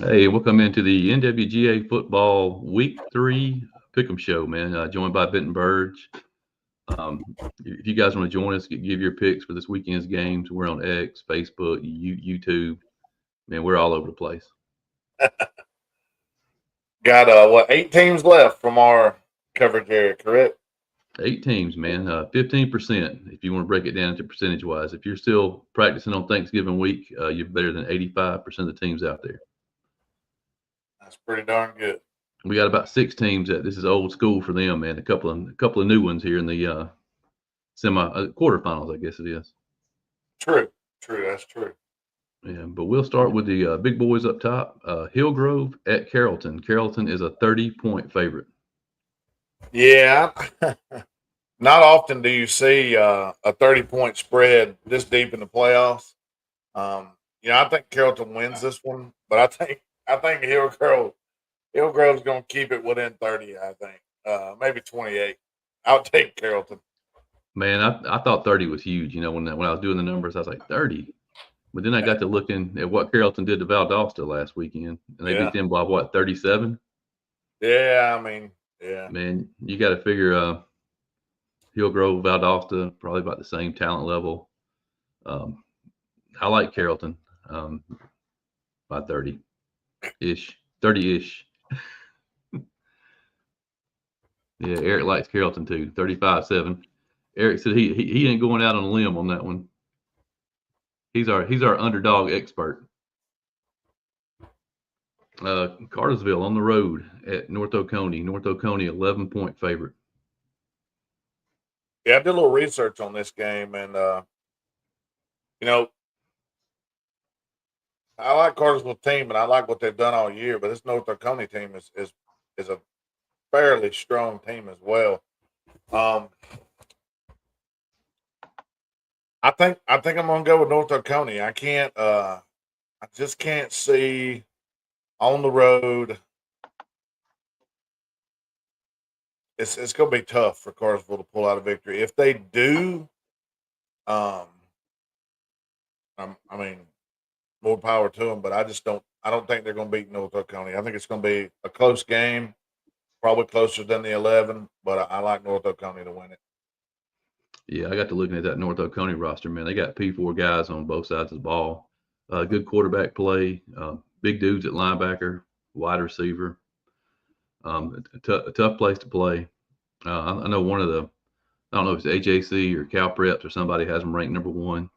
Hey, welcome into the NWGA football week 3 Pickem show, man. Joined by Benton Burge. If you guys want to join us, give your picks for this weekend's games. We're on X, Facebook, YouTube. Man, we're all over the place. Got what 8 teams left from our coverage area, correct? 8 teams, man. 15%. If you want to break it down into percentage wise, if you're still practicing on Thanksgiving week, you're better than 85% of the teams out there. That's pretty darn good. We got about 6 teams that this is old school for them, man. A couple of new ones here in the semi quarterfinals, I guess it is. True, true. That's true. Yeah, but we'll start with the big boys up top. Hillgrove at Carrollton. Carrollton is a 30-point favorite. Yeah, not often do you see a 30-point spread this deep in the playoffs. Um, I think Carrollton wins this one, but I think Hillgrove's going to keep it within 30. I think maybe 28. I'll take Carrollton. Man, I thought 30 was huge. When I was doing the numbers, I was like 30. But then I got to looking at what Carrollton did to Valdosta last weekend, and they beat Yeah, them by what, 37? yeah. I mean, yeah. Man, you got to figure Hillgrove, Valdosta, probably about the same talent level. Um, I like Carrollton um, by 30 ish, 30 ish. Yeah, Eric likes Carrollton too, 35-7. Eric said he ain't going out on a limb on that one. He's our underdog expert. Cartersville on the road at North Oconee. North Oconee 11-point favorite. Yeah, I did a little research on this game, and you know, I like Cartersville team, and I like what they've done all year. But this North Oconee team is a fairly strong team as well. Um, I think I'm gonna go with North Oconee. I just can't see on the road. It's gonna be tough for Cartersville to pull out a victory. If they do, um, I mean, more power to them. But I just don't. I don't think they're gonna beat North Oconee. I think it's gonna be a close game, probably closer than the 11. But I like North Oconee to win it. Yeah, I got to looking at that North Oconee roster, man. They got P4 guys on both sides of the ball. Good quarterback play, big dudes at linebacker, wide receiver. A tough place to play. I know one of the, I don't know if it's HAC or Cal Preps or somebody has them ranked number one.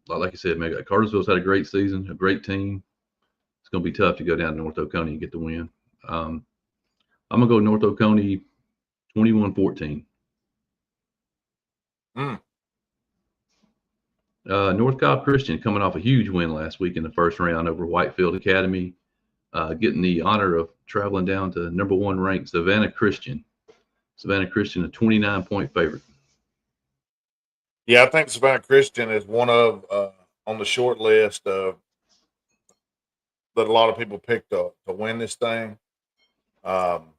Like you said, man, Cartersville's had a great season, a great team. It's going to be tough to go down to North Oconee and get the win. I'm going to go North Oconee 21-14. Mm. North Cobb Christian coming off a huge win last week in the first round over Whitefield Academy, getting the honor of traveling down to number one ranked Savannah Christian. Savannah Christian, a 29-point favorite. Yeah, I think Savannah Christian is one of on the short list that a lot of people picked to win this thing. Um,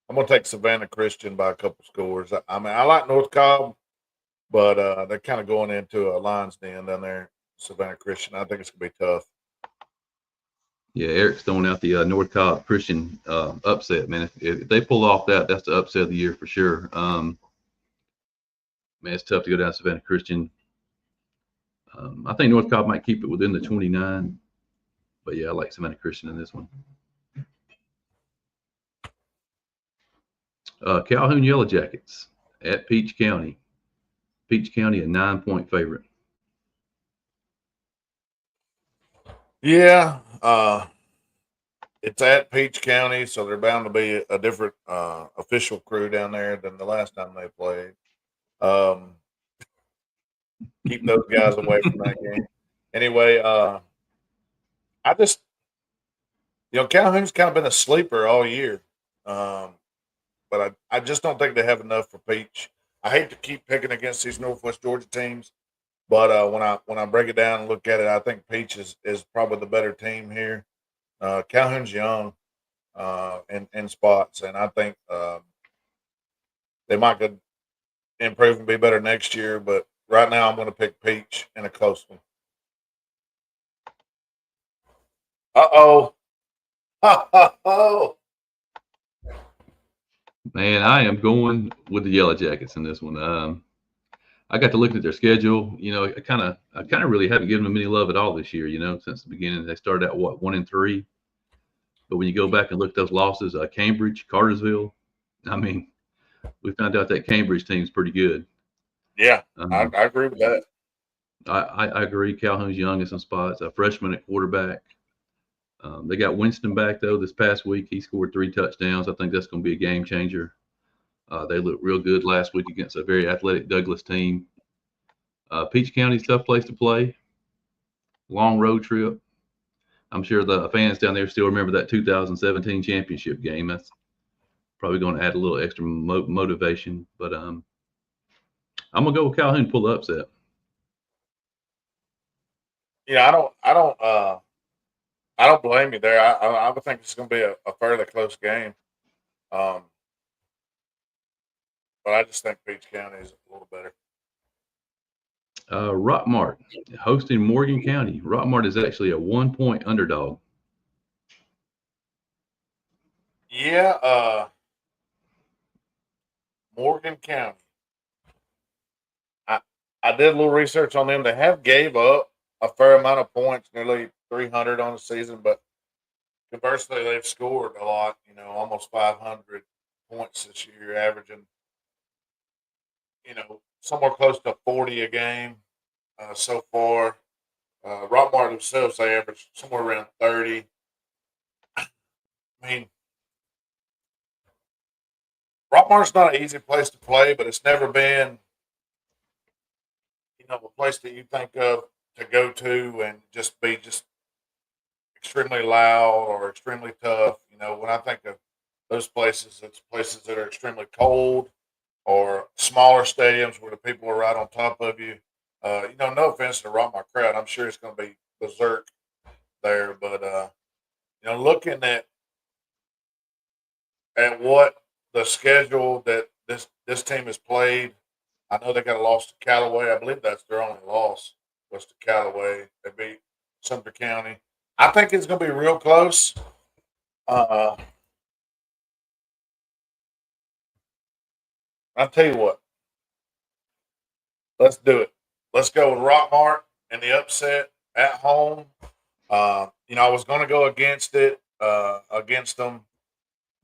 I'm gonna take Savannah Christian by a couple scores. I mean, I like North Cobb, but they're kind of going into a Lions Den down there. Savannah Christian. I think it's gonna be tough. Yeah, Eric's throwing out the North Cobb Christian upset, man. If they pull off that, that's the upset of the year for sure. Man, it's tough to go down Savannah Christian. I think North Cobb might keep it within the 29, but yeah, I like Savannah Christian in this one. Calhoun Yellow Jackets at Peach County. Peach County, a 9-point favorite. Yeah, it's at Peach County, so they're bound to be a different official crew down there than the last time they played. Um, keep those guys away from that game. Anyway, I just Calhoun's kind of been a sleeper all year, um, but I just don't think they have enough for Peach. I hate to keep picking against these Northwest Georgia teams, but when I break it down and look at it, I think Peach is probably the better team here. Calhoun's young in spots, and I think they might could improve and be better next year. But right now, I'm going to pick Peach in a close one. Uh-oh. Oh. Man, I am going with the Yellow Jackets in this one. I got to look at their schedule. I kind of really haven't given them any love at all this year. Since the beginning, they started out 1-3, but when you go back and look at those losses, Cambridge, Cartersville. I mean, we found out that Cambridge team's pretty good. Yeah, I, Um, I agree with that. I agree. Calhoun's young in some spots. A freshman at quarterback. They got Winston back though this past week. He scored 3 touchdowns. I think that's going to be a game changer. They looked real good last week against a very athletic Douglas team. Peach County's a tough place to play. Long road trip. I'm sure the fans down there still remember that 2017 championship game. That's probably going to add a little extra motivation. But I'm gonna go with Calhoun pull the upset. Yeah, I don't blame you there. I would think it's going to be a fairly close game. Um, but I just think Peach County is a little better. Rockmart hosting Morgan County. Rockmart is actually a 1 point underdog. Yeah, Morgan County. I I did a little research on them. They have gave up a fair amount of points, nearly 300 on the season, but conversely, they've scored a lot. Almost 500 points this year, averaging somewhere close to 40 a game so far. Rockmart themselves, they average somewhere around 30. I mean, Rockmart's not an easy place to play, but it's never been, a place that you think of to go to and just be just extremely loud or extremely tough. When I think of those places, it's places that are extremely cold or smaller stadiums where the people are right on top of you. No offense to the Rockmart crowd, I'm sure it's going to be berserk there, but looking at what the schedule that this team has played, I know they got a loss to Callaway. I believe that's their only loss was to Callaway. They beat Sumter County. I think it's going to be real close. Uh, I'll tell you what. Let's do it. Let's go with Rockmart and the upset at home. I was going to go against them,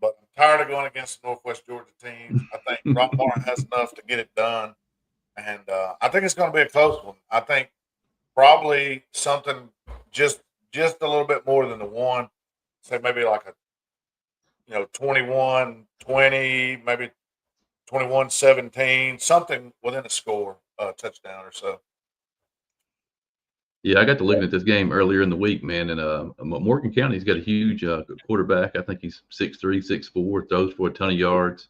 but I'm tired of going against the Northwest Georgia teams. I think Rockmart has enough to get it done, and I think it's going to be a close one. I think probably something just a little bit more than the one. Say maybe like a 21-20, maybe 21-17, something within a score, touchdown or so. Yeah, I got to looking at this game earlier in the week, man, and Morgan County's got a huge quarterback. I think he's 6'3", 6'4", throws for a ton of yards.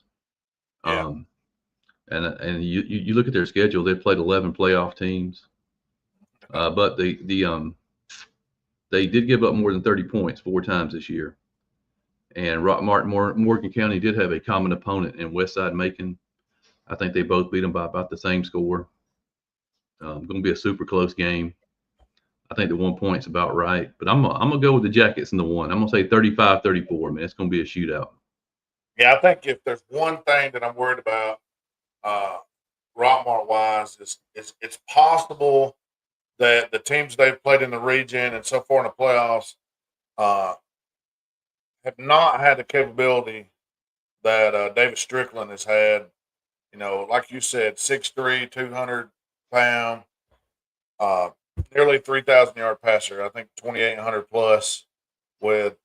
Yeah. Um, and you look at their schedule; they've played 11 playoff teams, but they did give up more than 30 points 4 times this year. And Morgan County did have a common opponent in Westside Macon. I think they both beat them by about the same score. Going to be a super close game. I think the 1 point's about right, but I'm gonna go with the Jackets in the one. I'm gonna say 35-34, man. It's gonna be a shootout. Yeah, I think if there's one thing that I'm worried about, uh, Rockmart wise, is it's possible that the teams they've played in the region and so far in the playoffs uh, have not had the capability that David Strickland has had. Like you said, 6'3", 200 pound, uh, nearly 3,000 yard passer. I think 2,800 plus with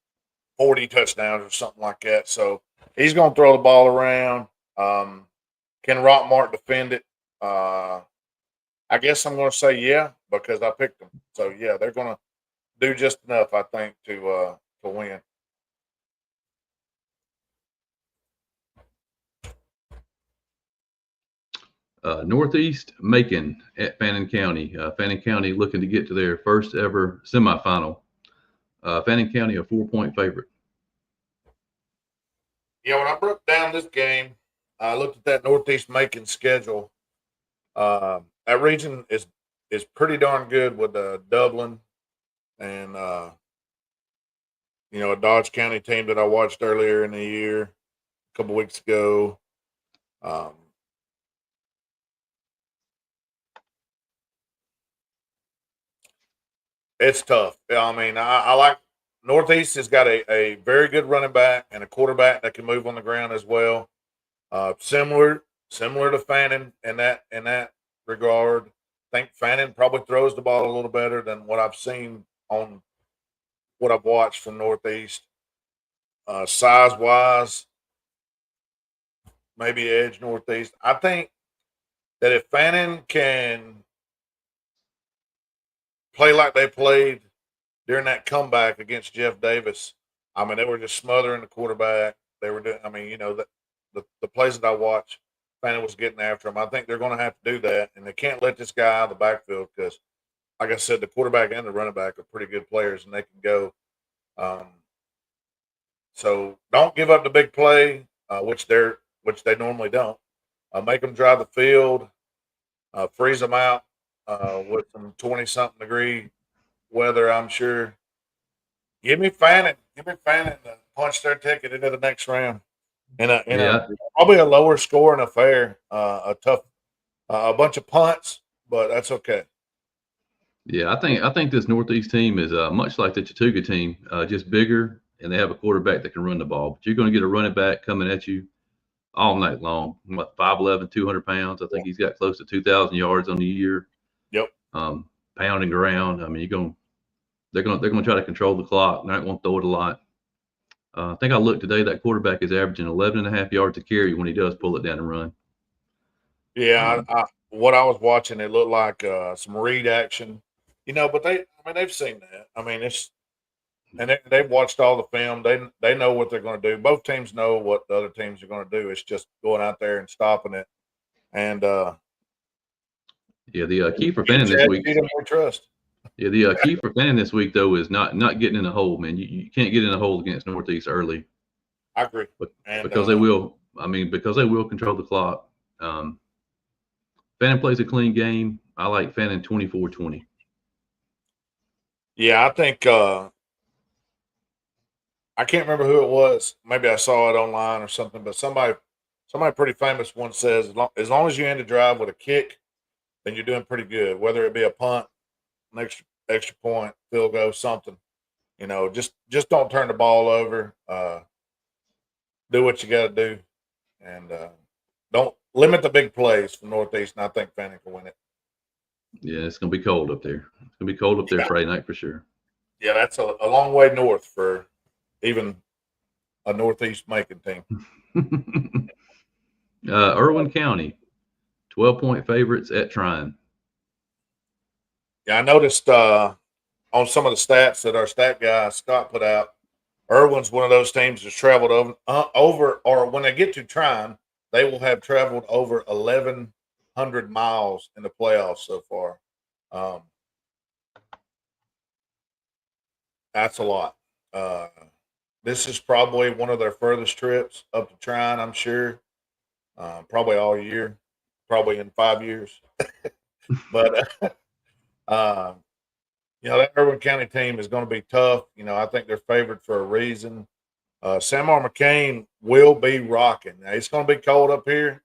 40 touchdowns or something like that. So he's going to throw the ball around. Can Rockmart defend it? I guess I'm going to say yeah because I picked them. So yeah, they're going to do just enough, I think, to win. Northeast Macon at Fannin County. Fannin County looking to get to their first ever semifinal. Fannin County a 4 point favorite. Yeah, when I broke down this game, I looked at that Northeast Macon schedule. That region is pretty darn good with Dublin and a Dodge County team that I watched earlier in the year, a couple weeks ago. It's tough. I mean, I like Northeast has got a very good running back and a quarterback that can move on the ground as well. Similar to Fannin in that regard. I think Fannin probably throws the ball a little better than what I've seen on what I've watched from Northeast. Size wise, maybe edge Northeast. I think that if Fannin can play like they played during that comeback against Jeff Davis, I mean, they were just smothering the quarterback. They were doing, I mean, the plays that I watched, Fannin was getting after him. I think they're going to have to do that, and they can't let this guy out of the backfield because, like I said, the quarterback and the running back are pretty good players, and they can go. Um, so don't give up the big play, which they normally don't. Make them drive the field, freeze them out with some 20-something degree weather, I'm sure. Give me Fannin. Give me Fannin to punch their ticket into the next round in a Yeah, probably a lower scoring affair. A tough, a bunch of punts, but that's okay. yeah. I think this Northeast team is much like the Chattooga team, just bigger, and they have a quarterback that can run the ball. But you're going to get a running back coming at you all night long. What 5'11", 200 pounds. I Yeah. think he's got close to 2,000 yards on the year. Yep. Pounding around. I mean, they're gonna try to control the clock. They're not going to throw it a lot. I think I looked today. That quarterback is averaging 11 and a half yards a carry when he does pull it down and run. Yeah. Um, What I was watching, it looked like some read action, but I mean, they've seen that. I mean, they've watched all the film. They know what they're going to do. Both teams know what the other teams are going to do. It's just going out there and stopping it. And yeah, the key for get Fannin this Chad week. Cheatham we trust. Yeah, the key for Fannin this week though is not getting in the hole, man. You can't get in the hole against Northeast early, I agree. but And because they will. I mean, because they will control the clock. Fannin plays a clean game. I like Fannin 24-20. yeah, I think I can't remember who it was. Maybe I saw it online or something, but somebody pretty famous once says as long as you end the drive with a kick, then you're doing pretty good. Whether it be a punt, an extra point, field goal, something. Just don't turn the ball over. Do what you got to do, and don't limit the big plays from Northeast. And I think Fannin can win it. Yeah, it's gonna be cold up there. It's gonna be cold up there Yeah, Friday night for sure. yeah, that's a long way north for even a Northeast Macon team. Irwin County, 12-point favorites at Trine. Yeah, I noticed on some of the stats that our stat guy Scott put out. Irwin's one of those teams that's traveled over, or when they get to Trine, they will have traveled over 1,100 miles in the playoffs so far. Um, that's a lot. Uh, this is probably one of their furthest trips up to Trine, I'm sure. Probably all year, probably in 5 years. But uh, that Irwin County team is going to be tough. I think they're favored for a reason. Samar McCain will be rocking. Now, it's going to be cold up here,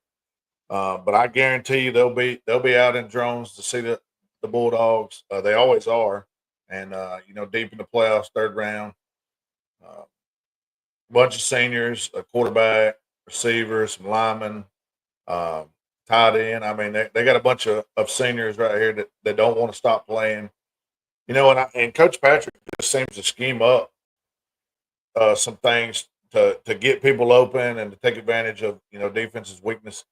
but I guarantee you they'll be out in drones to see the Bulldogs. They always are, and deep in the playoffs, third round, uh, bunch of seniors, a quarterback, receiver, some linemen, uh, tight end. I mean, they got a bunch of seniors right here that don't want to stop playing. And Coach Patrick just seems to scheme up some things to get people open and to take advantage of defense's weakness.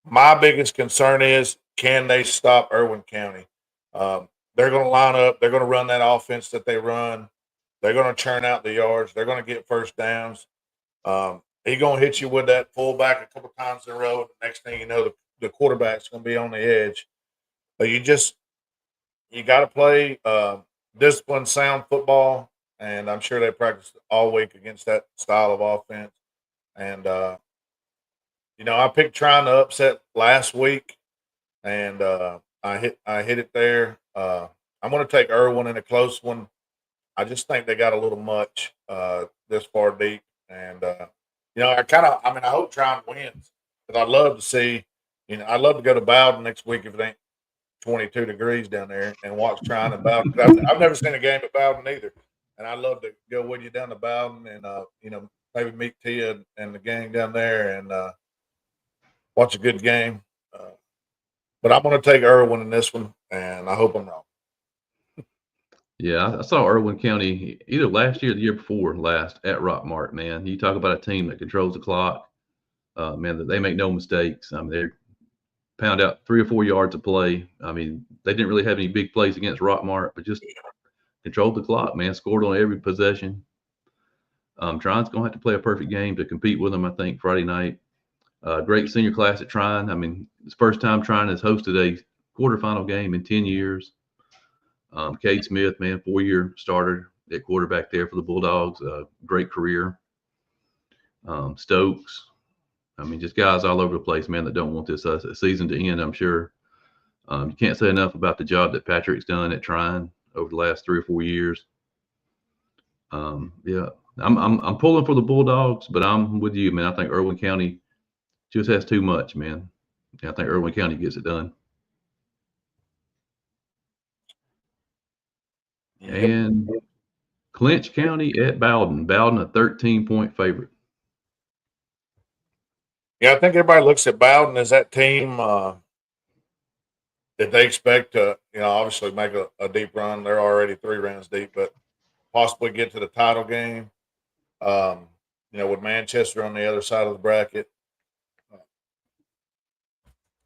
My biggest concern is, can they stop Irwin County? They're going to line up. They're going to run that offense that they run. They're going to churn out the yards. They're going to get first downs. He's going to hit you with that fullback a couple times in a row. The next thing you know, the quarterback's going to be on the edge. But you got to play disciplined, sound football, and I'm sure they practiced all week against that style of offense. And I picked trying to upset last week, and I hit it there. I'm going to take Irwin in a close one. I just think they got a little much this far deep, and I hope Tryon wins because I'd love to see, I'd love to go to Bowden next week if it ain't 22 degrees down there and watch Tryon and Bowden. I've never seen a game at Bowden either, and I'd love to go with you down to Bowden and maybe meet Tia and the gang down there and watch a good game. But I'm going to take Irwin in this one, and I hope I'm wrong. Yeah, I saw Irwin County either last year or the year before last at Rockmart, man. You talk about a team that controls the clock. Man, that they make no mistakes. I mean, they pound out 3 or 4 yards of play. I mean, they didn't really have any big plays against Rockmart, but just controlled the clock, man. Scored on every possession. Tryon's going to have to play a perfect game to compete with them, I think, Friday night. Great senior class at Tryon. I mean, it's the first time Tryon has hosted a quarterfinal game in 10 years. Cade Smith, man, 4-year starter at quarterback there for the Bulldogs. Great career. Stokes. I mean, just guys all over the place, man, that don't want this season to end, I'm sure. You can't say enough about the job that Patrick's done at Tryon over the last 3 or 4 years. Yeah, I'm pulling for the Bulldogs, but I'm with you, man. I think Irwin County just has too much, man. Yeah, I think Irwin County gets it done. Yep. And Clinch County at Bowden. Bowden, a 13-point favorite. Yeah, I think everybody looks at Bowden as that team that they expect to, obviously make a deep run. They're already 3 rounds deep, but possibly get to the title game. With Manchester on the other side of the bracket.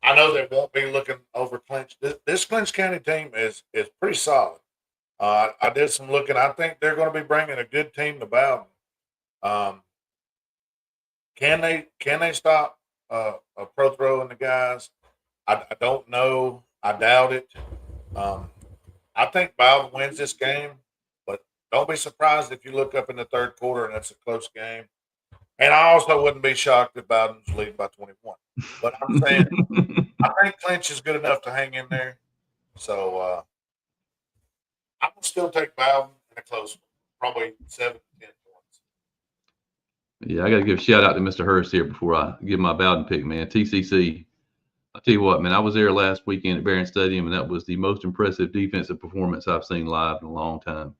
I know they won't be looking over Clinch. This Clinch County team is pretty solid. I did some looking. I think they're going to be bringing a good team to Bowden. Can they stop a pro throw and the guys? I don't know. I doubt it. I think Bowden wins this game, but don't be surprised if you look up in the third quarter and it's a close game. And I also wouldn't be shocked if Bowden's leading by 21. But I'm saying I think Clinch is good enough to hang in there. So I would still take Bowden in a close one, probably 7 to 10 points. Yeah, I got to give a shout out to Mr. Hurst here before I give my Bowden pick, man. TCC. I'll tell you what, man, I was there last weekend at Barron Stadium, and that was the most impressive defensive performance I've seen live in a long time.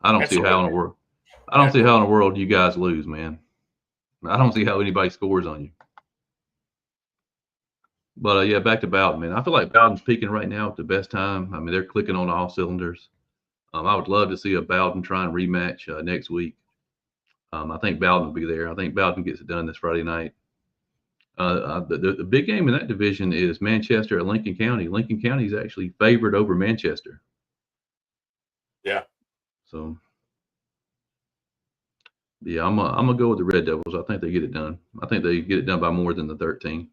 I don't see how in the world. I don't see how in the world you guys lose, man. I don't see how anybody scores on you. But yeah, back to Bowden, man. I feel like Bowden's peaking right now at the best time. I mean, they're clicking on all cylinders. I would love to see a Bowden trying rematch next week. I think Bowden will be there. I think Bowden gets it done this Friday night. The big game in that division is Manchester at Lincoln County. Lincoln County is actually favored over Manchester. Yeah. So, yeah, I'm gonna go with the Red Devils. I think they get it done. I think they get it done by more than the 13.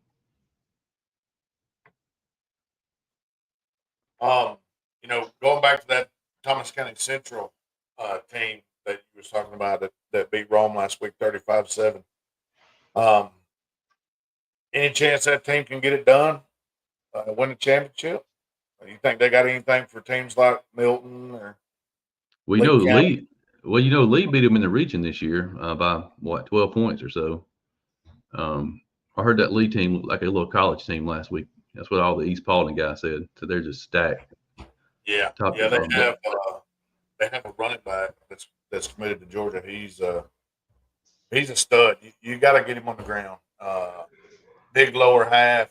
Going back to that Thomas County Central team that you was talking about that beat Rome last week, 35-7. Any chance that team can get it done, win the championship? You think they got anything for teams like Milton or Well, Lee County? Lee. Well, Lee beat them in the region this year by what 12 points or so. I heard that Lee team looked like a little college team last week. That's what all the East Paulding guys said. So they're just stacked. Yeah, they have a running back that's committed to Georgia. He's a stud. You got to get him on the ground. Big lower half.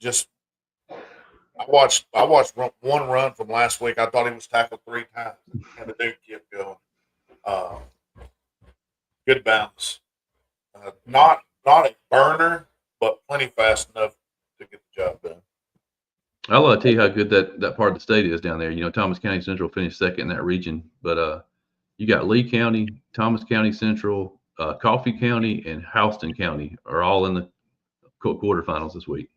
Just I watched one run from last week. I thought he was tackled 3 times, and the dude kept going. Good bounce. Not a burner, but plenty fast enough to get the job done. I'll tell you how good that part of the state is down there. Thomas County Central finished second in that region, but you got Lee County, Thomas County Central, Coffee County, and Houston County are all in the quarterfinals this week.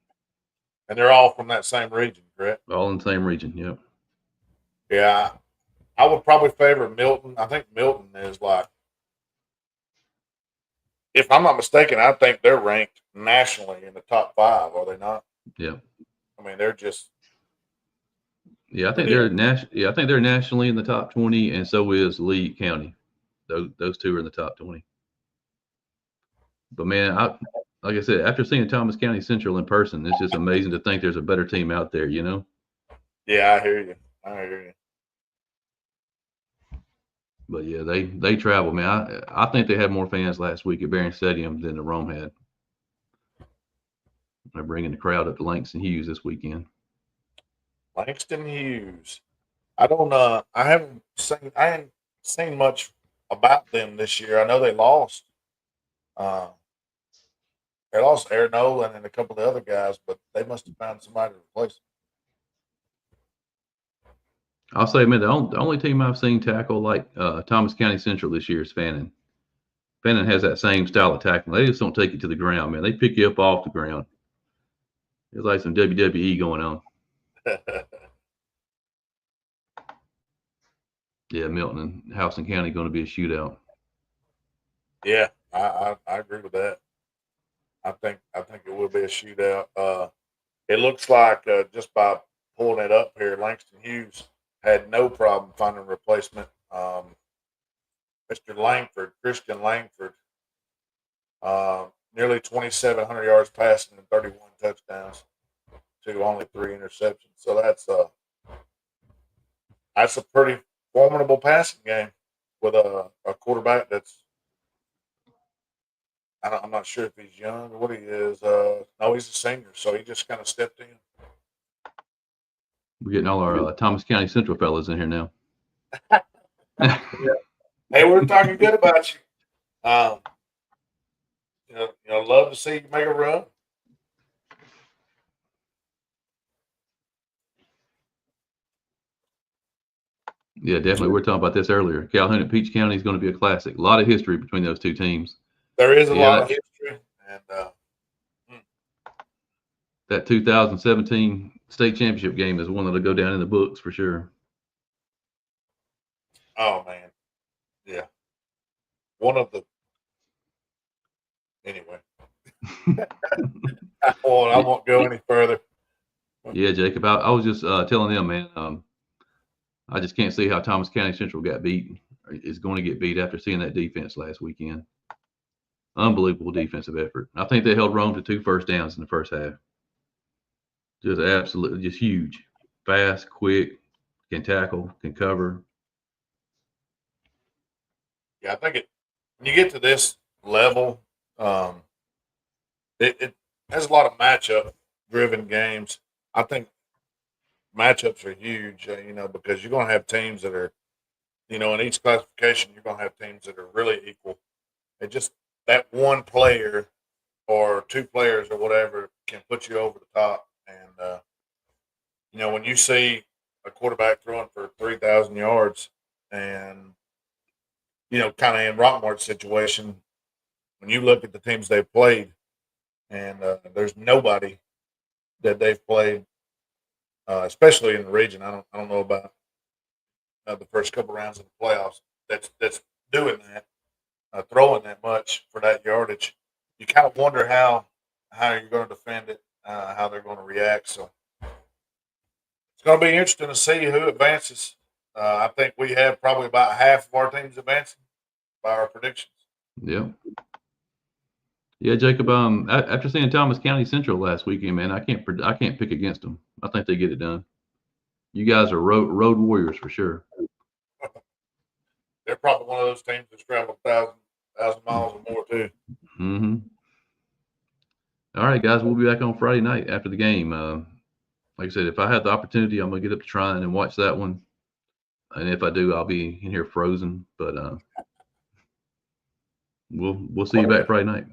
And they're all from that same region, correct? All in the same region, yep. Yeah, I would probably favor Milton. I think Milton is like, if I'm not mistaken, I think they're ranked nationally in the top 5. Are they not? Yeah. I mean, they're just Yeah, I think I think they're nationally in the top 20, and so is Lee County. Those two are in the top 20. But man, like I said, after seeing Thomas County Central in person, it's just amazing to think there's a better team out there. You know. Yeah, I hear you. I hear you. But yeah, they travel, man. I think they had more fans last week at Barron Stadium than the Rome had. They're bringing the crowd up to Langston Hughes this weekend. Langston Hughes. I haven't seen much about them this year. I know they lost. Uh, they lost Aaron Nolan and a couple of the other guys, but they must have found somebody to replace I'll say, man, the only team I've seen tackle like Thomas County Central this year is Fannin. Fannin has that same style of tackling. They just don't take you to the ground, man. They pick you up off the ground. It's like some WWE going on. them. Yeah, Milton and Houston County going to be a shootout. Yeah, I agree with that. I think it will be a shootout. It looks like just by pulling it up here, Langston Hughes had no problem finding a replacement. Mr. Langford, Christian Langford, nearly 2,700 yards passing and 31 touchdowns to only 3 interceptions. So that's a pretty formidable passing game with a quarterback that's I'm not sure if he's young or what he is. No, he's a senior, so he just kind of stepped in. We're getting all our Thomas County Central fellas in here now. Hey, we're talking good about you. Um, love to see you make a run. Yeah, definitely. We were talking about this earlier. Calhoun and Peach County is going to be a classic. A lot of history between those two teams. There is a Yeah, lot of history, and that 2017 state championship game is one that'll go down in the books for sure. oh man, yeah, one of the anyway. I won't go any further. Yeah, Jacob. I was just telling them, man. I just can't see how Thomas County Central got beat. Is going to get beat after seeing that defense last weekend. Unbelievable defensive effort. I think they held Rome to 2 first downs in the first half. Just absolutely, just huge, fast, quick, can tackle, can cover. Yeah, I think when you get to this level, um, it has a lot of matchup driven games. I think matchups are huge, because you're going to have teams that are, in each classification, you're going to have teams that are really equal. It just that one player or two players or whatever can put you over the top. And, when you see a quarterback throwing for 3,000 yards and, kind of in Rockmart's situation, when you look at the teams they've played, and there's nobody that they've played, especially in the region. I don't know about the first couple rounds of the playoffs. That's doing that, throwing that much for that yardage. You kind of wonder how you're going to defend it, how they're going to react. So it's going to be interesting to see who advances. I think we have probably about half of our teams advancing by our predictions. Yeah. Yeah, Jacob. After seeing Thomas County Central last weekend, man, I can't pick against them. I think they get it done. You guys are road warriors for sure. They're probably one of those teams that's traveled thousand miles or more too. Mm-hmm. All right, guys, we'll be back on Friday night after the game. Like I said, if I have the opportunity, I'm gonna get up to Tryon and watch that one. And if I do, I'll be in here frozen. But we'll see you back Friday night.